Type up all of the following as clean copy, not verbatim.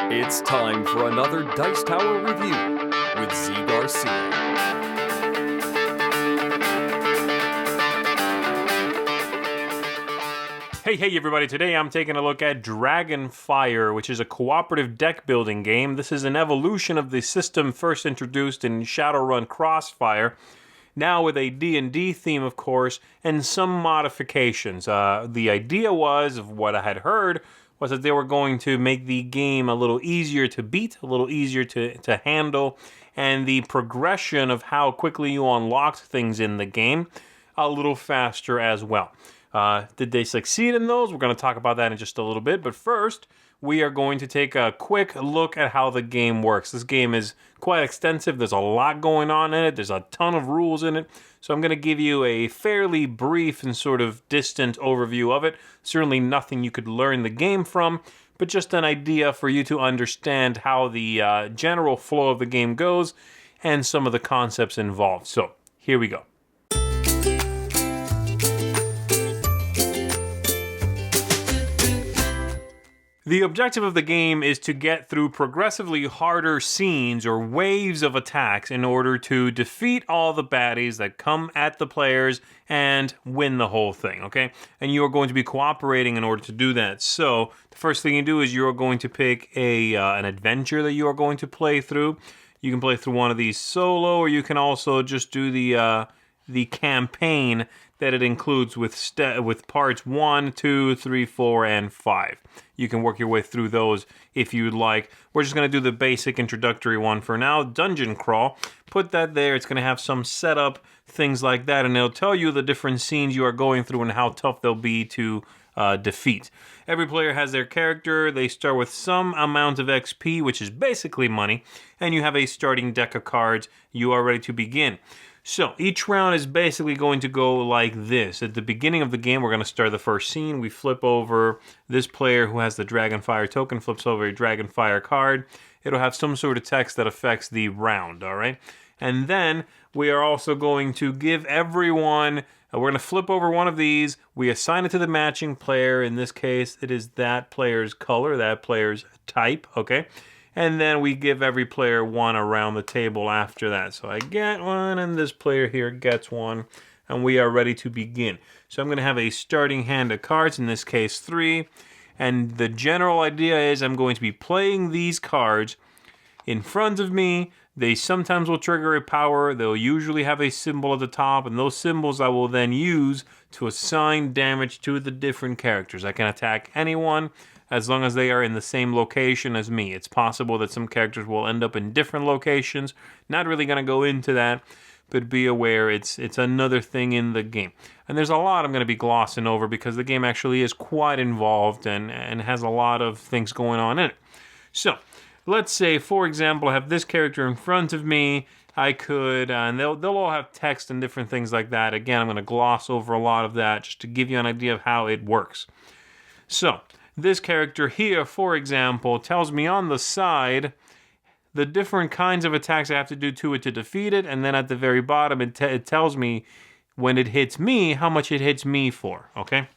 It's time for another Dice Tower review with Zee Garcia. Hey everybody, today I'm taking a look at Dragonfire, which is a cooperative deck building game. This is an evolution of the system first introduced in Shadowrun Crossfire, now with a D&D theme, of course, and some modifications. The idea was, of what I had heard, was that they were going to make the game a little easier to beat, a little easier to handle, and the progression of how quickly you unlocked things in the game a little faster as well. Did they succeed in those? We're going to talk about that in just a little bit, but first, we are going to take a quick look at how the game works. This game is quite extensive. There's a lot going on in it. There's a ton of rules in it. So I'm going to give you a fairly brief and sort of distant overview of it. Certainly nothing you could learn the game from, but just an idea for you to understand how the general flow of the game goes and some of the concepts involved. So here we go. The objective of the game is to get through progressively harder scenes or waves of attacks in order to defeat all the baddies that come at the players and win the whole thing, okay? And you are going to be cooperating in order to do that. So the first thing you do is you're going to pick an adventure that you are going to play through. You can play through one of these solo, or you can also just do the campaign that it includes with parts 1, 2, 3, 4, and 5. You can work your way through those if you'd like. We're just going to do the basic introductory one for now, Dungeon Crawl. Put that there. It's going to have some setup, things like that, and it'll tell you the different scenes you are going through and how tough they'll be to defeat. Every player has their character. They start with some amount of XP, which is basically money, and you have a starting deck of cards. You are ready to begin. So, each round is basically going to go like this. At the beginning of the game, we're going to start the first scene. We flip over this player who has the Dragonfire token, flips over a Dragonfire card. It'll have some sort of text that affects the round, all right? And then we are also going to give everyone, we're going to flip over one of these. We assign it to the matching player. In this case, it is that player's color, that player's type, okay? And then we give every player one around the table after that. So I get one, and this player here gets one, and we are ready to begin. So I'm going to have a starting hand of cards, in this case 3, and the general idea is I'm going to be playing these cards in front of me. They sometimes will trigger a power. They'll usually have a symbol at the top, and those symbols I will then use to assign damage to the different characters. I can attack anyone as long as they are in the same location as me. It's possible that some characters will end up in different locations. Not really going to go into that, but be aware it's another thing in the game. And there's a lot I'm going to be glossing over because the game actually is quite involved and has a lot of things going on in it. So, let's say, for example, I have this character in front of me. I could, and they'll all have text and different things like that. Again, I'm going to gloss over a lot of that just to give you an idea of how it works. So, this character here, for example, tells me on the side the different kinds of attacks I have to do to it to defeat it, and then at the very bottom it tells me when it hits me, how much it hits me for, okay?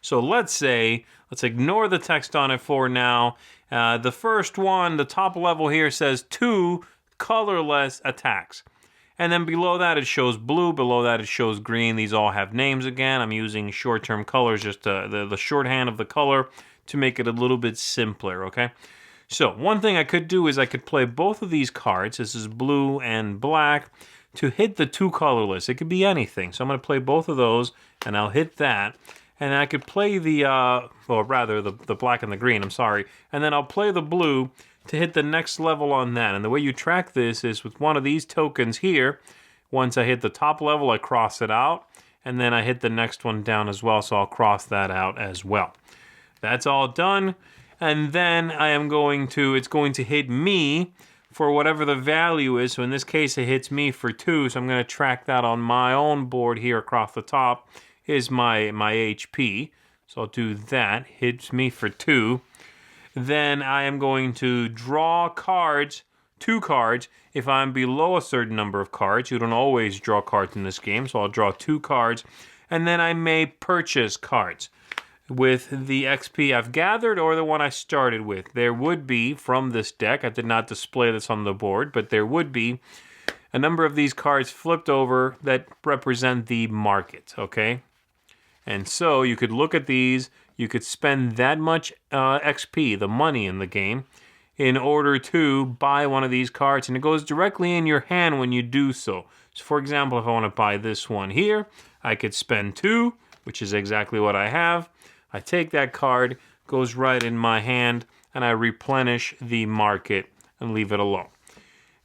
So let's ignore the text on it for now. The first one, the top level here says 2 colorless attacks. And then below that it shows blue, below that it shows green. These all have names again. I'm using short-term colors, just the shorthand of the color to make it a little bit simpler, okay? So one thing I could do is I could play both of these cards, this is blue and black, to hit the 2 colorless. It could be anything. So I'm going to play both of those, and I'll hit that. And I could play the black and the green, I'm sorry. And then I'll play the blue to hit the next level on that. And the way you track this is with one of these tokens here. Once I hit the top level, I cross it out, and then I hit the next one down as well, so I'll cross that out as well. That's all done, and then it's going to hit me for whatever the value is. So in this case, it hits me for 2, so I'm going to track that on my own board here across the top is my HP. So I'll do that, hits me for 2. Then I am going to draw cards, 2 cards, if I'm below a certain number of cards. You don't always draw cards in this game, so I'll draw 2 cards. And then I may purchase cards. with the XP I've gathered or the one I started with. There would be, from this deck, I did not display this on the board, but there would be a number of these cards flipped over that represent the market, okay? And so you could look at these, you could spend that much XP, the money in the game, in order to buy one of these cards, and it goes directly in your hand when you do so. So for example, if I want to buy this one here, I could spend 2, which is exactly what I have. I take that card, goes right in my hand, and I replenish the market and leave it alone.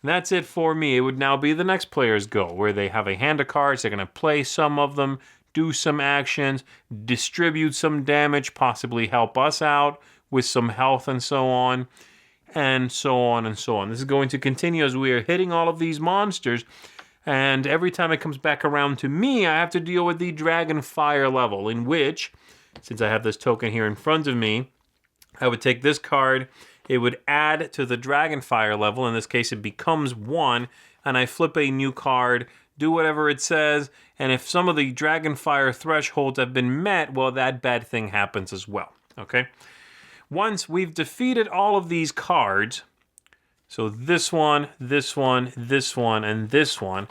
And that's it for me. It would now be the next player's go, where they have a hand of cards, they're going to play some of them, do some actions, distribute some damage, possibly help us out with some health and so on. And so on and so on. This is going to continue as we are hitting all of these monsters. And every time it comes back around to me, I have to deal with the Dragonfire level, in which, since I have this token here in front of me, I would take this card, it would add to the Dragonfire level. In this case, it becomes 1, and I flip a new card, do whatever it says, and if some of the Dragonfire thresholds have been met, well, that bad thing happens as well, okay? Once we've defeated all of these cards, so this one, this one, this one, and this one,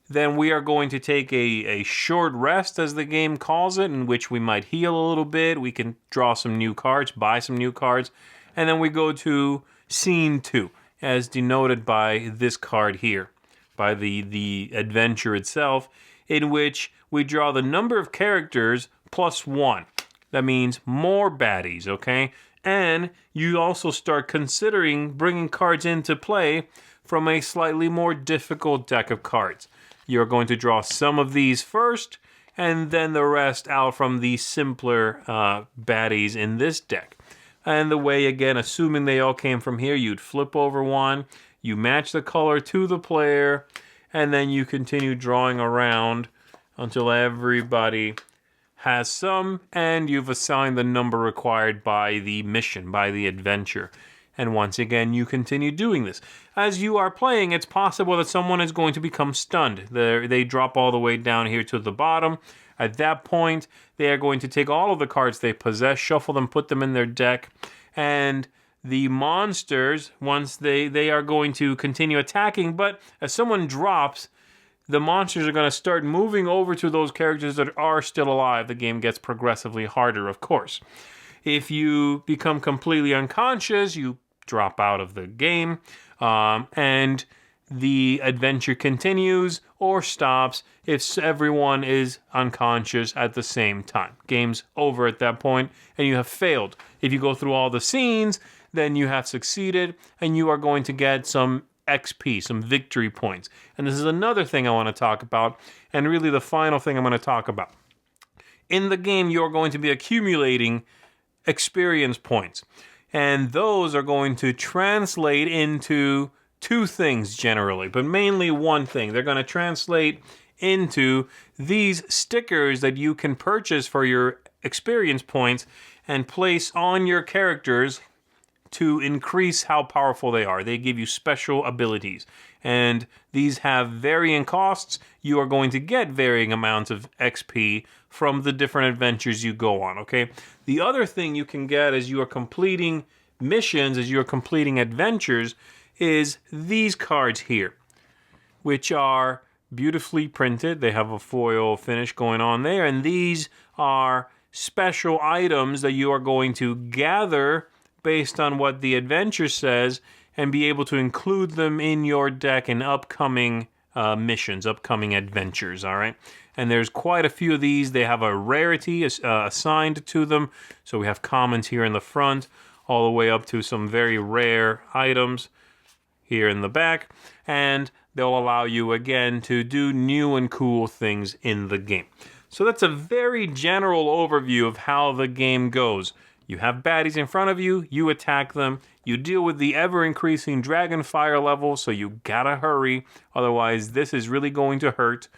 then we are going to take a short rest, as the game calls it, in which we might heal a little bit. We can draw some new cards, buy some new cards, and then we go to Scene 2, as denoted by this card here, by the adventure itself, in which we draw the number of characters plus 1. That means more baddies, okay? And you also start considering bringing cards into play from a slightly more difficult deck of cards. You're going to draw some of these first, and then the rest out from the simpler baddies in this deck. And the way, again, assuming they all came from here, you'd flip over one, you match the color to the player, and then you continue drawing around until everybody has some, and you've assigned the number required by the mission, by the adventure. And once again, you continue doing this. As you are playing, it's possible that someone is going to become stunned. They drop all the way down here to the bottom. At that point, they are going to take all of the cards they possess, shuffle them, put them in their deck, and the monsters, once they are going to continue attacking, but as someone drops, the monsters are going to start moving over to those characters that are still alive. The game gets progressively harder, of course. If you become completely unconscious, you drop out of the game, and the adventure continues or stops if everyone is unconscious at the same time. Game's over at that point, and you have failed. If you go through all the scenes, then you have succeeded, and you are going to get some XP, some victory points. And this is another thing I want to talk about, and really the final thing I'm going to talk about. In the game, you're going to be accumulating experience points, and those are going to translate into 2 things generally, but mainly one thing. They're going to translate into these stickers that you can purchase for your experience points and place on your characters to increase how powerful they are. They give you special abilities, and these have varying costs. You are going to get varying amounts of XP from the different adventures you go on, okay? The other thing you can get as you are completing missions, as you are completing adventures, is these cards here, which are beautifully printed. They have a foil finish going on there, and these are special items that you are going to gather based on what the adventure says and be able to include them in your deck in upcoming missions, upcoming adventures, all right? And there's quite a few of these. They have a rarity assigned to them. So we have commons here in the front, all the way up to some very rare items here in the back. And they'll allow you, again, to do new and cool things in the game. So that's a very general overview of how the game goes. You have baddies in front of you, you attack them, you deal with the ever-increasing Dragonfire level, so you gotta hurry, otherwise this is really going to hurt.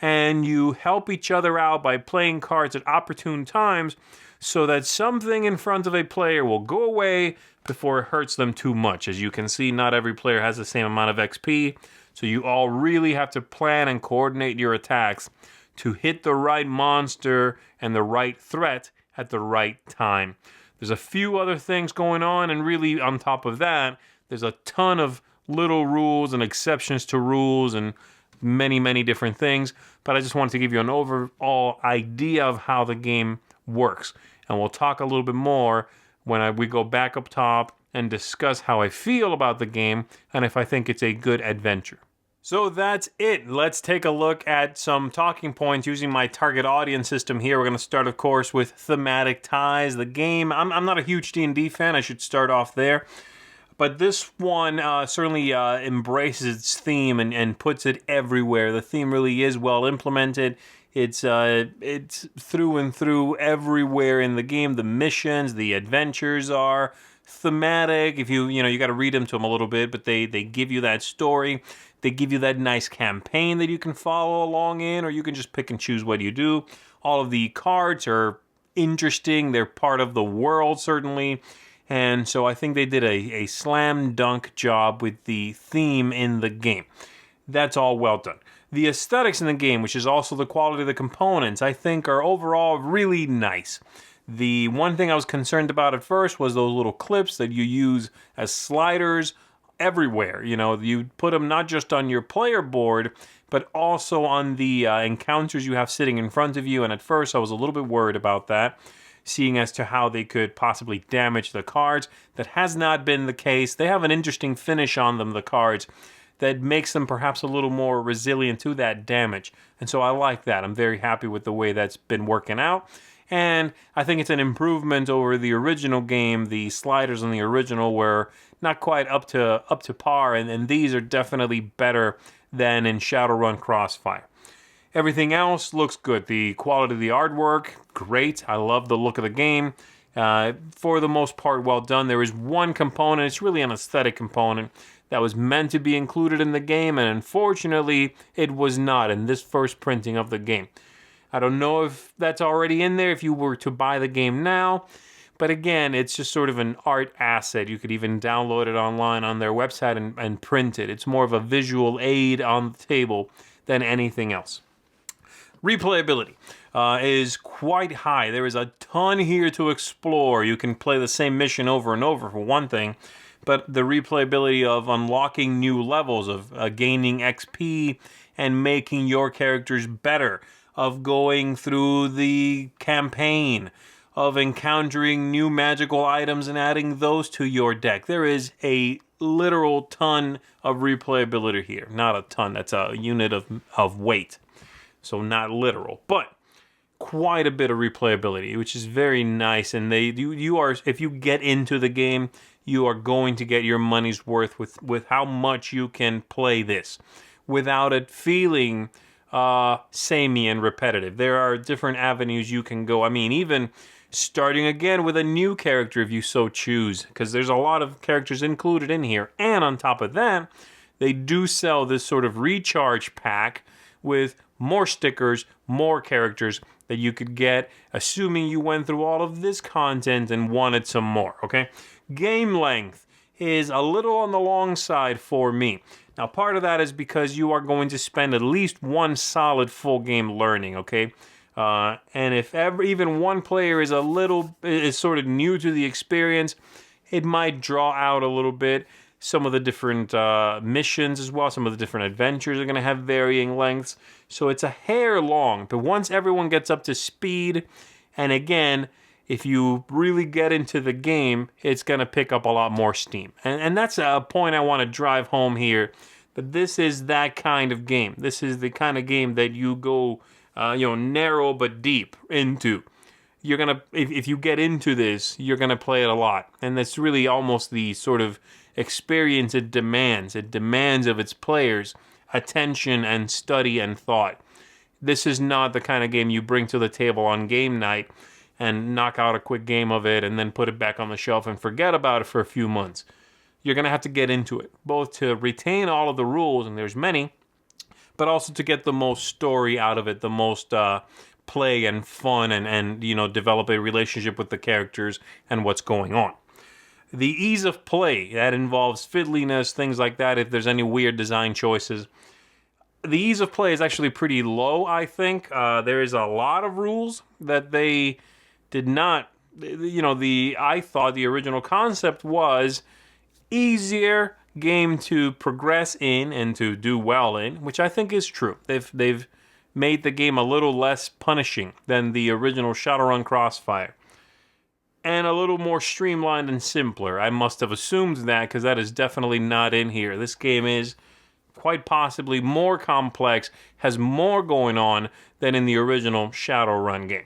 And you help each other out by playing cards at opportune times so that something in front of a player will go away before it hurts them too much. As you can see, not every player has the same amount of XP, so you all really have to plan and coordinate your attacks to hit the right monster and the right threat at the right time. There's a few other things going on, and really on top of that, there's a ton of little rules and exceptions to rules and many, many different things. But I just wanted to give you an overall idea of how the game works. And we'll talk a little bit more when we go back up top and discuss how I feel about the game and if I think it's a good adventure. So that's it. Let's take a look at some talking points using my target audience system here. We're going to start, of course, with thematic ties. The game, I'm not a huge D&D fan. I should start off there. But this one certainly embraces its theme and puts it everywhere. The theme really is well implemented. It's through and through everywhere in the game. The missions, the adventures are thematic. If you got to read them to them a little bit, but they give you that story. They give you that nice campaign that you can follow along in, or you can just pick and choose what you do. All of the cards are interesting. They're part of the world, certainly. And so I think they did a slam dunk job with the theme in the game. That's all well done. The aesthetics in the game, which is also the quality of the components, I think are overall really nice. The one thing I was concerned about at first was those little clips that you use as sliders everywhere. You put them not just on your player board, but also on the encounters you have sitting in front of you. And at first I was a little bit worried about that, seeing as to how they could possibly damage the cards. That has not been the case. They have an interesting finish on them, the cards, that makes them perhaps a little more resilient to that damage. And so I like that. I'm very happy with the way that's been working out. And I think it's an improvement over the original game. The sliders in the original were not quite up to par, and these are definitely better than in Shadowrun Crossfire. Everything else looks good. The quality of the artwork, great. I love the look of the game. For the most part, well done. There is one component, it's really an aesthetic component, that was meant to be included in the game, and unfortunately, it was not in this first printing of the game. I don't know if that's already in there if you were to buy the game now, but again, it's just sort of an art asset. You could even download it online on their website and print it. It's more of a visual aid on the table than anything else. Replayability is quite high. There is a ton here to explore. You can play the same mission over and over for one thing, but the replayability of unlocking new levels, of gaining XP and making your characters better, of going through the campaign, of encountering new magical items and adding those to your deck. There is a literal ton of replayability here. Not a ton, that's a unit of weight. So not literal, but quite a bit of replayability, which is very nice. And you are, if you get into the game, you are going to get your money's worth with how much you can play this without it feeling samey and repetitive. There are different avenues you can go. I mean, even starting again with a new character if you so choose, because there's a lot of characters included in here. And on top of that, they do sell this sort of recharge pack with more stickers, more characters that you could get, assuming you went through all of this content and wanted some more, okay? Game length is a little on the long side for me. Now, part of that is because you are going to spend at least one solid full game learning, okay? And if even one player is sort of new to the experience, it might draw out a little bit. Some of the different missions as well, some of the different adventures are going to have varying lengths. So it's a hair long. But once everyone gets up to speed, and again, if you really get into the game, it's going to pick up a lot more steam. And that's a point I want to drive home here. But this is that kind of game. This is the kind of game that you go, narrow but deep into. You're going to, if you get into this, you're going to play it a lot. And that's really almost the sort of experience it demands. It demands of its players attention and study and thought. This is not the kind of game you bring to the table on game night and knock out a quick game of it and then put it back on the shelf and forget about it for a few months. You're going to have to get into it, both to retain all of the rules, and there's many, but also to get the most story out of it, the most play and fun and develop a relationship with the characters and what's going on. The ease of play, that involves fiddliness, things like that, if there's any weird design choices. The ease of play is actually pretty low, I think. There is a lot of rules that they did not, I thought the original concept was easier game to progress in and to do well in, which I think is true. They've made the game a little less punishing than the original Shadowrun Crossfire, and a little more streamlined and simpler. I must have assumed that because that is definitely not in here. This game is quite possibly more complex, has more going on than in the original Shadowrun game.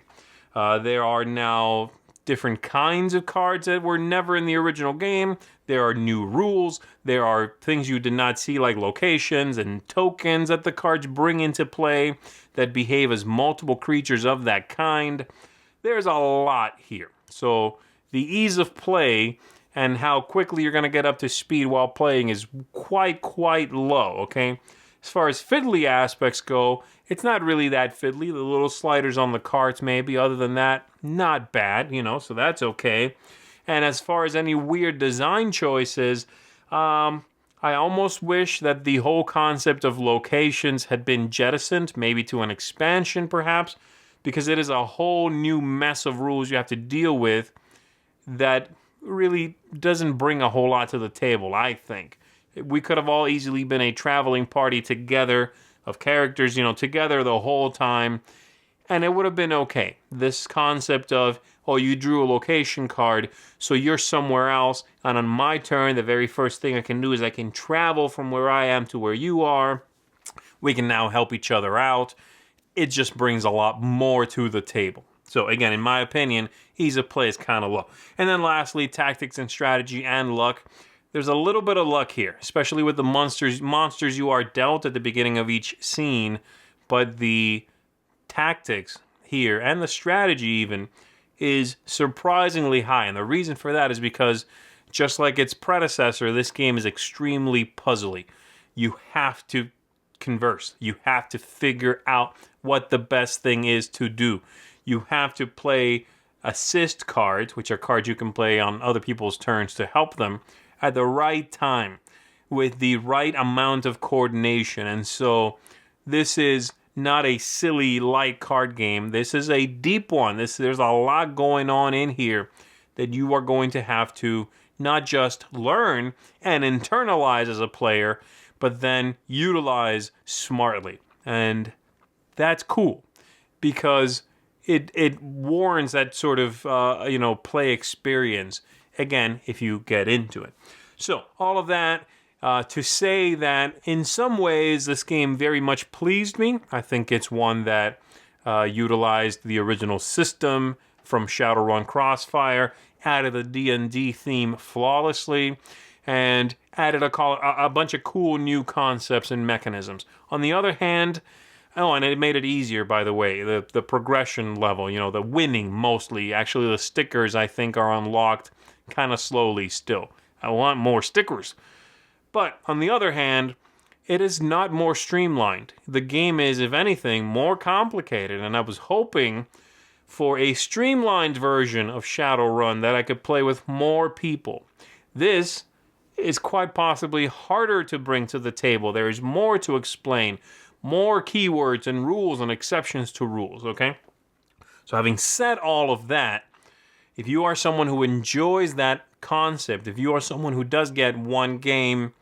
There are now different kinds of cards that were never in the original game. There are new rules. There are things you did not see, like locations and tokens that the cards bring into play that behave as multiple creatures of that kind. There's a lot here. So the ease of play and how quickly you're going to get up to speed while playing is quite low, okay? As far as fiddly aspects go, it's not really that fiddly. The little sliders on the carts maybe. Other than that, not bad, so that's okay. And as far as any weird design choices, I almost wish that the whole concept of locations had been jettisoned, maybe to an expansion perhaps, because it is a whole new mess of rules you have to deal with that really doesn't bring a whole lot to the table, I think. We could have all easily been a traveling party together of characters, together the whole time, and it would have been okay. This concept of, you drew a location card, so you're somewhere else, and on my turn, the very first thing I can do is I can travel from where I am to where you are. We can now help each other out. It just brings a lot more to the table. So again, in my opinion, ease of play is kind of low. And then lastly, tactics and strategy and luck. There's a little bit of luck here, especially with the monsters you are dealt at the beginning of each scene, but the tactics here and the strategy even is surprisingly high. And the reason for that is because just like its predecessor, this game is extremely puzzly. You have to converse. You have to figure out what the best thing is to do. You have to play assist cards, which are cards you can play on other people's turns to help them at the right time with the right amount of coordination. And so this is not a silly light card game. This is a deep one. There's a lot going on in here that you are going to have to not just learn and internalize as a player, but then utilize smartly. And that's cool because it warrants that sort of play experience, again, if you get into it. So all of that to say that in some ways this game very much pleased me. I think it's one that utilized the original system from Shadowrun Crossfire, added the D&D theme flawlessly, and added a bunch of cool new concepts and mechanisms. On the other hand, and it made it easier, by the way, the progression level, the winning mostly. Actually, the stickers, I think, are unlocked kind of slowly still. I want more stickers. But on the other hand, it is not more streamlined. The game is, if anything, more complicated, and I was hoping for a streamlined version of Shadowrun that I could play with more people. This is quite possibly harder to bring to the table. There is more to explain, more keywords and rules and exceptions to rules, okay? So having said all of that, if you are someone who enjoys that concept, if you are someone who does get one game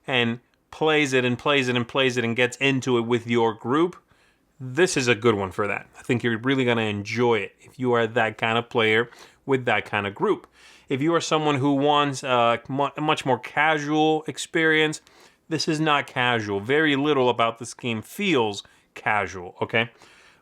and plays it and plays it and plays it and gets into it with your group, this is a good one for that. I think you're really going to enjoy it if you are that kind of player with that kind of group. If you are someone who wants a much more casual experience, this is not casual. Very little about this game feels casual, okay?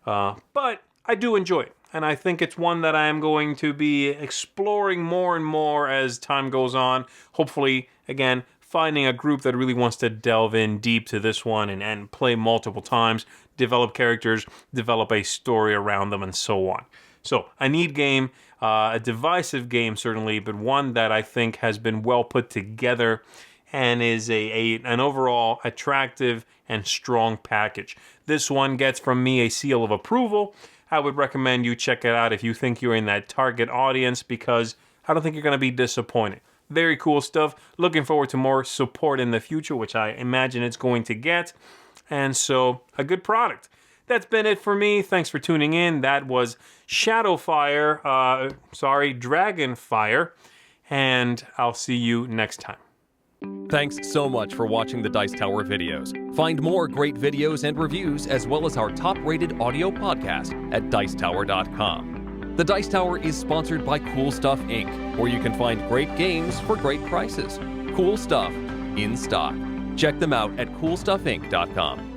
But I do enjoy it. And I think it's one that I am going to be exploring more and more as time goes on. Hopefully, again, finding a group that really wants to delve in deep to this one and play multiple times, develop characters, develop a story around them, and so on. So, a neat game, a divisive game certainly, but one that I think has been well put together and is an overall attractive and strong package. This one gets from me a seal of approval. I would recommend you check it out if you think you're in that target audience, because I don't think you're going to be disappointed. Very cool stuff. Looking forward to more support in the future, which I imagine it's going to get. And so, a good product. That's been it for me. Thanks for tuning in. That was Dragonfire. And I'll see you next time. Thanks so much for watching the Dice Tower videos. Find more great videos and reviews, as well as our top-rated audio podcast at Dicetower.com. The Dice Tower is sponsored by Cool Stuff Inc., where you can find great games for great prices. Cool stuff in stock. Check them out at CoolStuffInc.com.